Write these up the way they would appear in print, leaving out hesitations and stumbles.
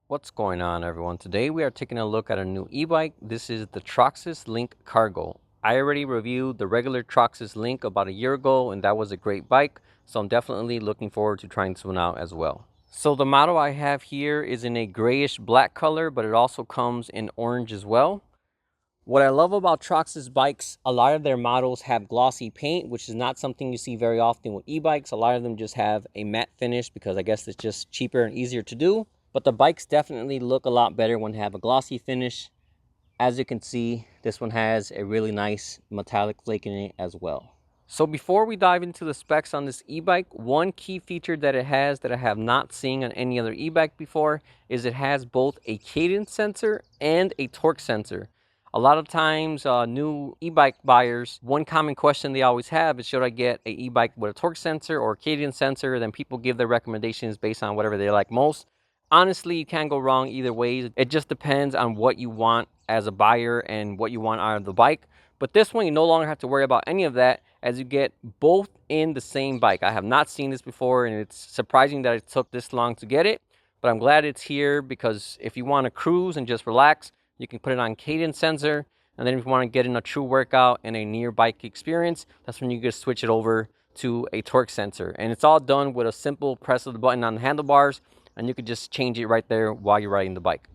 What's going on, everyone? Today we are taking a look at a new e-bike. This is the Troxus Lynx Cargo. I already reviewed the regular Troxus Lynx about a year ago, and that was a great bike. So I'm definitely looking forward to trying this one out as well. So the model I have here is in a grayish black color, but it also comes in orange as well. What I love about Troxus bikes, a lot of their models have glossy paint, which is not something you see very often with e-bikes. A lot of them just have a matte finish because I guess it's just cheaper and easier to do. But the bikes definitely look a lot better when they have a glossy finish. As you can see, this one has a really nice metallic flake in it as well. So before we dive into the specs on this e-bike, one key feature that it has that I have not seen on any other e-bike before is it has both a cadence sensor and a torque sensor. A lot of times, new e-bike buyers, one common question they always have is, should I get an e-bike with a torque sensor or a cadence sensor? Then people give their recommendations based on whatever they like most. Honestly, you can't go wrong either way. It just depends on what you want as a buyer and what you want out of the bike. But this one, you no longer have to worry about any of that as you get both in the same bike. I have not seen this before, and it's surprising that it took this long to get it. But I'm glad it's here because if you want to cruise and just relax, you can put it on cadence sensor. And then if you want to get in a true workout and a near bike experience, that's when you just switch it over to a torque sensor. And it's all done with a simple press of the button on the handlebars, and you can just change it right there while you're riding the bike.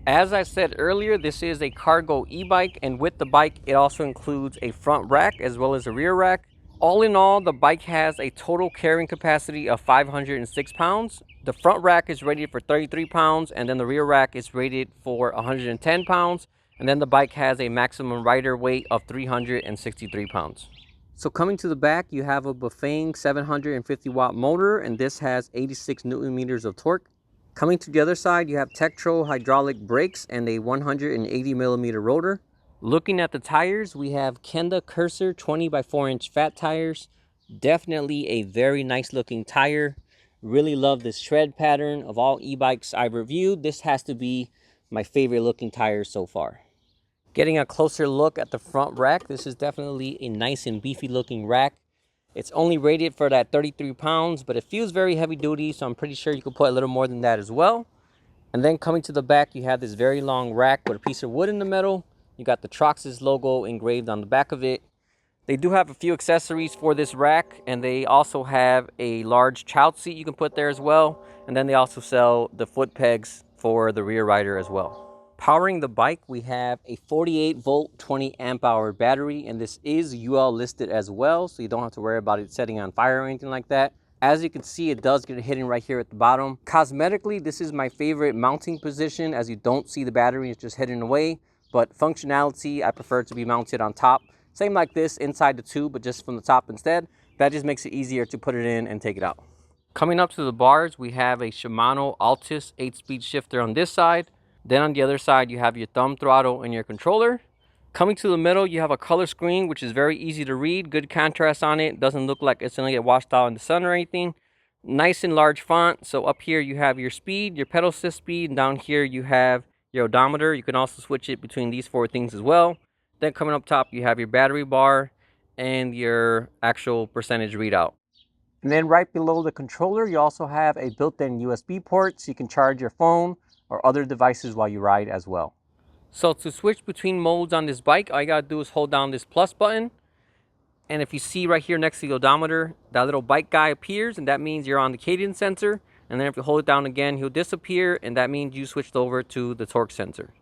As I said earlier, this is a cargo e-bike, and with the bike, it also includes a front rack as well as a rear rack. All in all, the bike has a total carrying capacity of 506 pounds. The front rack is rated for 33 pounds, and then the rear rack is rated for 110 pounds. And then the bike has a maximum rider weight of 363 pounds. So coming to the back, you have a Bafang 750 watt motor, and this has 86 Newton meters of torque. Coming to the other side, you have Tektro hydraulic brakes and a 180 millimeter rotor. Looking at the tires, we have Kenda Cursor 20 by 4 inch fat tires. Definitely a very nice looking tire. Really love this tread pattern. Of all e-bikes I've reviewed, this has to be my favorite looking tire so far. Getting a closer look at the front rack, this is definitely a nice and beefy looking rack. It's only rated for that 33 pounds, but it feels very heavy duty, so I'm pretty sure you could put a little more than that as well. And then coming to the back, you have this very long rack with a piece of wood in the middle. You got the Troxus logo engraved on the back of it. They do have a few accessories for this rack, and they also have a large child seat you can put there as well. And then they also sell the foot pegs for the rear rider as well. Powering the bike, we have a 48 volt 20 amp hour battery, and this is UL listed as well, so you don't have to worry about it setting on fire or anything like that. As you can see, it does get hidden right here at the bottom. Cosmetically, this is my favorite mounting position, as you don't see the battery, it's just hidden away. But functionality, I prefer to be mounted on top. Same like this inside the tube, but just from the top instead. That just makes it easier to put it in and take it out. Coming up to the bars, we have a Shimano Altus 8-speed shifter on this side. Then on the other side, you have your thumb throttle and your controller. Coming to the middle, you have a color screen, which is very easy to read. Good contrast on it. Doesn't look like it's going to get washed out in the sun or anything. Nice and large font. So up here, you have your speed, your pedal assist speed. And down here, you have your odometer. You can also switch it between these four things as well. Then coming up top, you have your battery bar and your actual percentage readout. And then right below the controller, you also have a built-in USB port, so you can charge your phone or other devices while you ride as well. So to switch between modes on this bike, all you gotta do is hold down this plus button. And if you see right here next to the odometer, that little bike guy appears, and that means you're on the cadence sensor. And then if you hold it down again, he'll disappear, and that means you switched over to the torque sensor.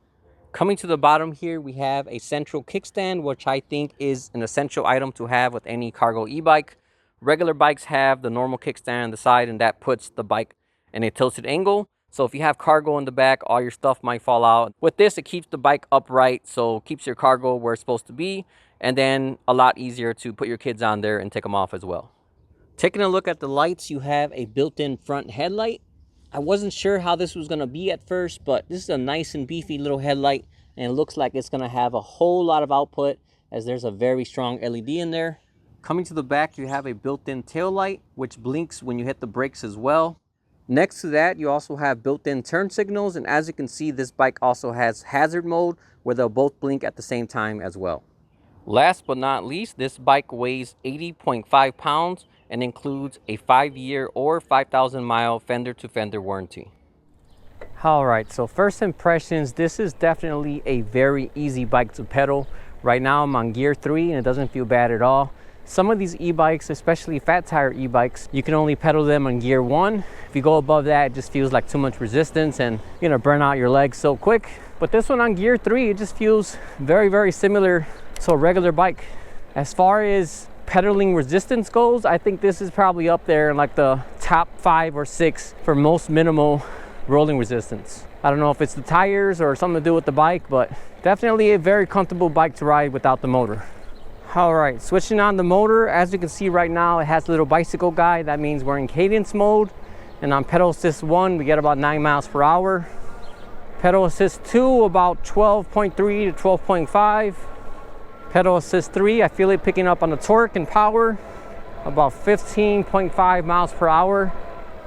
Coming to the bottom here, we have a central kickstand, which I think is an essential item to have with any cargo e-bike. Regular bikes have the normal kickstand on the side, and that puts the bike in a tilted angle. So if you have cargo in the back, all your stuff might fall out. With this, it keeps the bike upright, so it keeps your cargo where it's supposed to be, and then a lot easier to put your kids on there and take them off as well. Taking a look at the lights, you have a built-in front headlight. I wasn't sure how this was going to be at first, but this is a nice and beefy little headlight, and it looks like it's going to have a whole lot of output as there's a very strong LED in there. Coming to the back, you have a built-in tail light, which blinks when you hit the brakes as well. Next to that, you also have built-in turn signals, and as you can see, this bike also has hazard mode where they'll both blink at the same time as well. Last but not least, this bike weighs 80.5 pounds and includes a 5-year or 5,000 mile fender-to-fender warranty. All right, so first impressions, this is definitely a very easy bike to pedal. Right now I'm on gear 3 and it doesn't feel bad at all. Some of these e-bikes, especially fat tire e-bikes, you can only pedal them on gear 1. If you go above that, it just feels like too much resistance and you're gonna burn out your legs so quick. But this one on gear 3, it just feels very, very similar to a regular bike. As far as pedaling resistance goes, I think this is probably up there in like the top 5 or 6 for most minimal rolling resistance. I don't know if it's the tires or something to do with the bike, but definitely a very comfortable bike to ride without the motor. All right, switching on the motor, as you can see right now, it has a little bicycle guide. That means we're in cadence mode. And on pedal assist 1, we get about 9 miles per hour. Pedal assist 2, about 12.3 to 12.5. Pedal assist 3, I feel it picking up on the torque and power, about 15.5 miles per hour.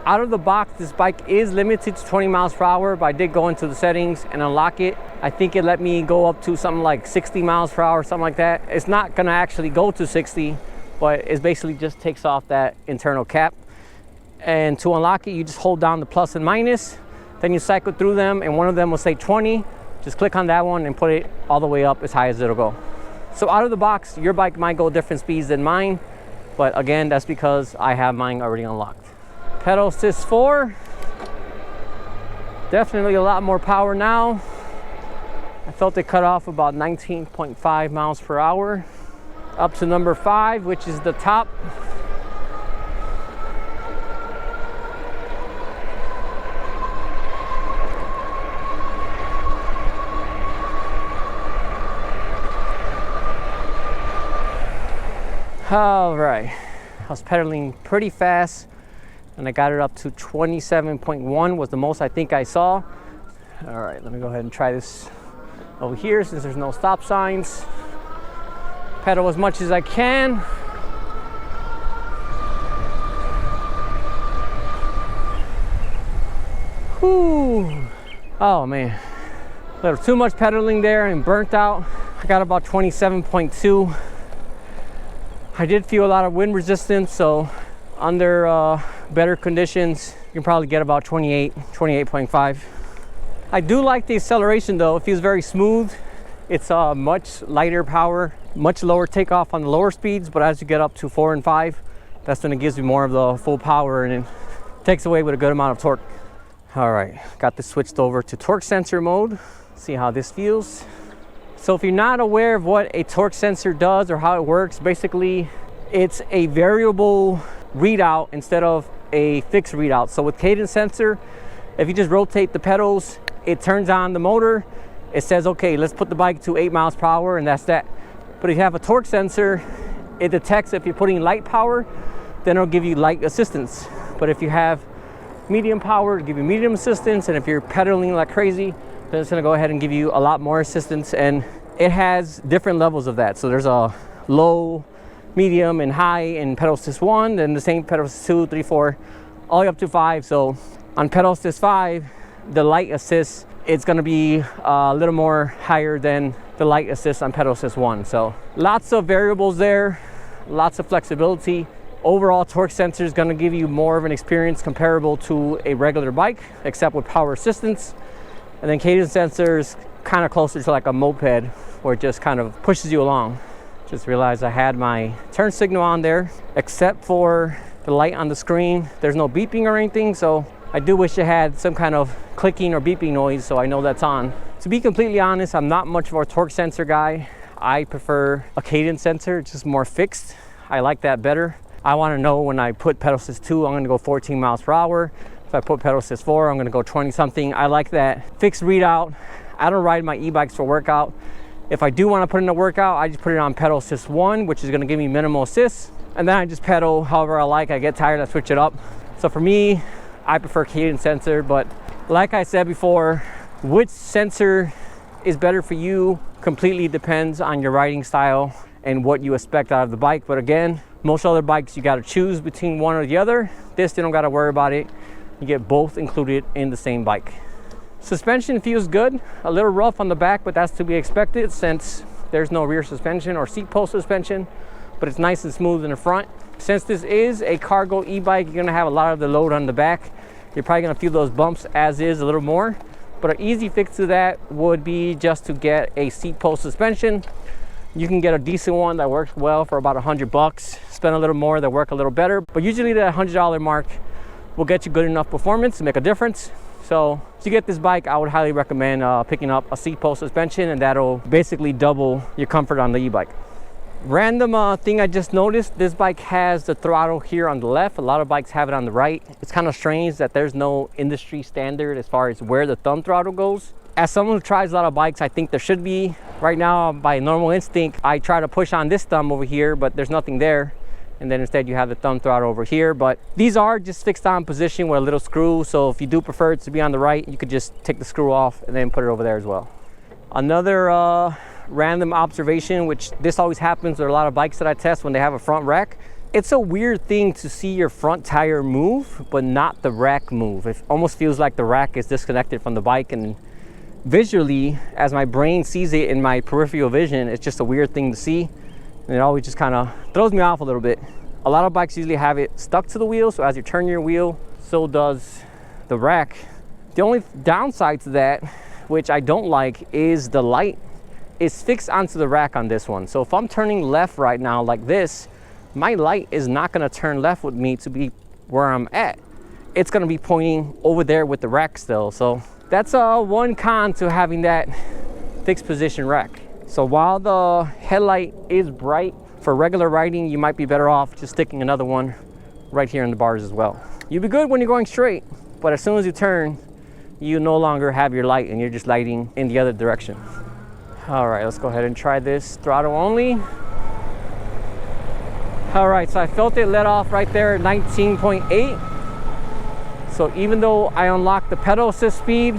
Out of the box, this bike is limited to 20 miles per hour, but I did go into the settings and unlock it. I think it let me go up to something like 60 miles per hour, something like that. It's not gonna actually go to 60, but it basically just takes off that internal cap. And to unlock it, you just hold down the plus and minus, then you cycle through them, and one of them will say 20. Just click on that one and put it all the way up as high as it'll go. So out of the box, your bike might go different speeds than mine, but again, that's because I have mine already unlocked. Pedal assist 4, definitely a lot more power now. I felt it cut off about 19.5 miles per hour. Up to number 5, which is the top. All right, I was pedaling pretty fast and I got it up to 27.1 was the most I think I saw. All right, let me go ahead and try this over here since there's no stop signs. Pedal as much as I can. Whew. Oh man, a little too much pedaling there and burnt out. I got about 27.2. I did feel a lot of wind resistance, so under better conditions, you can probably get about 28, 28.5. I do like the acceleration though. It feels very smooth. It's much lighter power, much lower takeoff on the lower speeds, but as you get up to 4 and 5, that's when it gives you more of the full power and it takes away with a good amount of torque. All right, got this switched over to torque sensor mode. See how this feels. So if you're not aware of what a torque sensor does or how it works, basically it's a variable readout instead of a fixed readout. So with cadence sensor, if you just rotate the pedals, it turns on the motor. It says, okay, let's put the bike to 8 miles per hour and that's that. But if you have a torque sensor, it detects if you're putting light power, then it'll give you light assistance. But if you have medium power, it'll give you medium assistance. And if you're pedaling like crazy, then it's gonna go ahead and give you a lot more assistance, and it has different levels of that. So there's a low, medium, and high in pedal assist 1, then the same pedal assist 2, 3, 4, all the way up to 5. So on pedal assist 5, the light assist, it's gonna be a little more higher than the light assist on pedal assist 1. So lots of variables there, lots of flexibility. Overall, torque sensor is gonna give you more of an experience comparable to a regular bike, except with power assistance. And then cadence sensor is kind of closer to like a moped where it just kind of pushes you along. Just realized I had my turn signal on there, except for the light on the screen. There's no beeping or anything, so I do wish it had some kind of clicking or beeping noise so I know that's on. To be completely honest, I'm not much of a torque sensor guy. I prefer a cadence sensor, it's just more fixed. I like that better. I want to know when I put pedal assist 2, I'm going to go 14 miles per hour. If I put pedal assist 4, I'm going to go 20 something. I like that fixed readout. I don't ride my e-bikes for workout. If I do want to put in a workout, I just put it on pedal assist 1, which is going to give me minimal assist. And then I just pedal however I like. I get tired, I switch it up. So for me, I prefer cadence sensor. But like I said before, which sensor is better for you completely depends on your riding style and what you expect out of the bike. But again, most other bikes, you got to choose between one or the other. This, you don't got to worry about it. You get both included in the same bike. Suspension feels good, a little rough on the back, but that's to be expected since there's no rear suspension or seat post suspension, but it's nice and smooth in the front. Since this is a cargo e-bike, you're gonna have a lot of the load on the back. You're probably gonna feel those bumps as is a little more, but an easy fix to that would be just to get a seat post suspension. You can get a decent one that works well for about $100. Spend a little more, that work a little better, but usually that $100 mark will get you good enough performance to make a difference. So to get this bike, I would highly recommend picking up a seat post suspension, and that'll basically double your comfort on the e-bike. Random thing I just noticed, this bike has the throttle here on the left. A lot of bikes have it on the right. It's kind of strange that there's no industry standard as far as where the thumb throttle goes. As someone who tries a lot of bikes, I think there should be. Right now, by normal instinct, I try to push on this thumb over here, but there's nothing there. And then instead you have the thumb throttle over here. But these are just fixed on position with a little screw. So if you do prefer it to be on the right, you could just take the screw off and then put it over there as well. Another random observation, which this always happens with a lot of bikes that I test when they have a front rack. It's a weird thing to see your front tire move, but not the rack move. It almost feels like the rack is disconnected from the bike, and visually, as my brain sees it in my peripheral vision, it's just a weird thing to see. And it always just kind of throws me off a little bit. A lot of bikes usually have it stuck to the wheel, so as you turn your wheel, so does the rack. The only downside to that, which I don't like, is the light is fixed onto the rack on this one. So if I'm turning left right now like this, my light is not gonna turn left with me to be where I'm at. It's gonna be pointing over there with the rack still. So that's one con to having that fixed position rack. So while the headlight is bright, for regular riding, you might be better off just sticking another one right here in the bars as well. You'll be good when you're going straight, but as soon as you turn, you no longer have your light and you're just lighting in the other direction. All right, let's go ahead and try this throttle only. All right, so I felt it let off right there at 19.8. So even though I unlocked the pedal assist speed,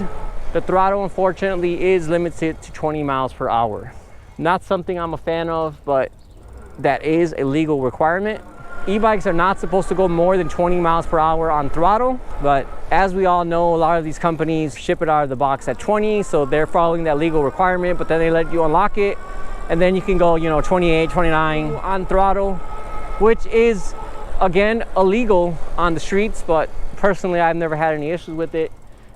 the throttle unfortunately is limited to 20 miles per hour. Not something I'm a fan of, but that is a legal requirement. E-bikes are not supposed to go more than 20 miles per hour on throttle, but as we all know, a lot of these companies ship it out of the box at 20, so they're following that legal requirement, but then they let you unlock it, and then you can go, 28, 29 on throttle, which is, again, illegal on the streets, but personally, I've never had any issues with it.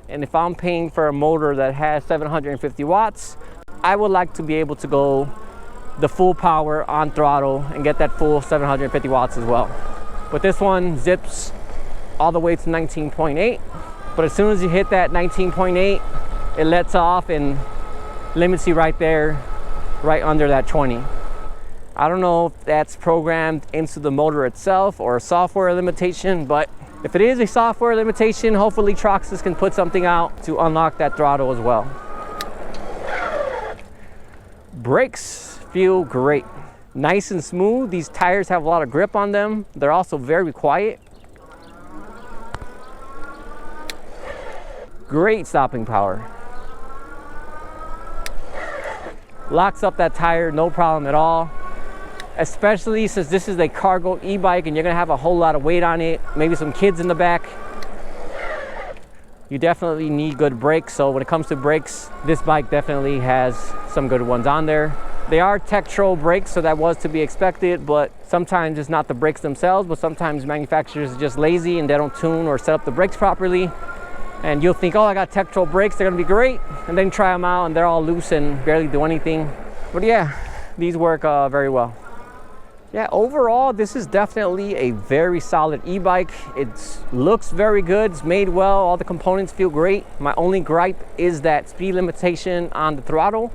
And if I'm paying for a motor that has 750 watts, I would like to be able to go the full power on throttle and get that full 750 watts as well. But this one zips all the way to 19.8. But as soon as you hit that 19.8, it lets off and limits you right there, right under that 20. I don't know if that's programmed into the motor itself or a software limitation, but if it is a software limitation, hopefully Troxus can put something out to unlock that throttle as well. Brakes feel great. Nice and smooth. These tires have a lot of grip on them. They're also very quiet. Great stopping power. Locks up that tire, no problem at all. Especially since this is a cargo e-bike and you're gonna have a whole lot of weight on it, maybe some kids in the back. You definitely need good brakes. So when it comes to brakes, this bike definitely has some good ones on there. They are Tektro brakes, so that was to be expected, but sometimes it's not the brakes themselves, but sometimes manufacturers are just lazy and they don't tune or set up the brakes properly. And you'll think, oh, I got Tektro brakes, they're gonna be great. And then try them out and they're all loose and barely do anything. But yeah, these work very well. Yeah, overall, this is definitely a very solid e-bike. It looks very good, it's made well, all the components feel great. My only gripe is that speed limitation on the throttle.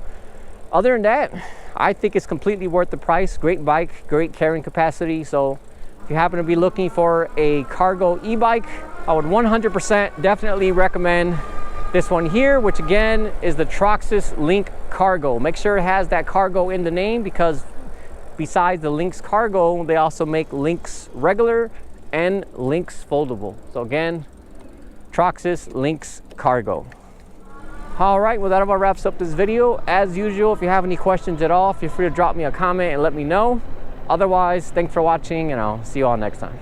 Other than that, I think it's completely worth the price. Great bike, great carrying capacity. So if you happen to be looking for a cargo e-bike, I would 100% definitely recommend this one here, which again is the Troxus Lynx Cargo. Make sure it has that cargo in the name, because besides the Lynx Cargo, they also make Lynx regular and Lynx foldable. So again, Troxus Lynx Cargo. All right, well, that about wraps up this video. As usual, if you have any questions at all, feel free to drop me a comment and let me know. Otherwise, thanks for watching, and I'll see you all next time.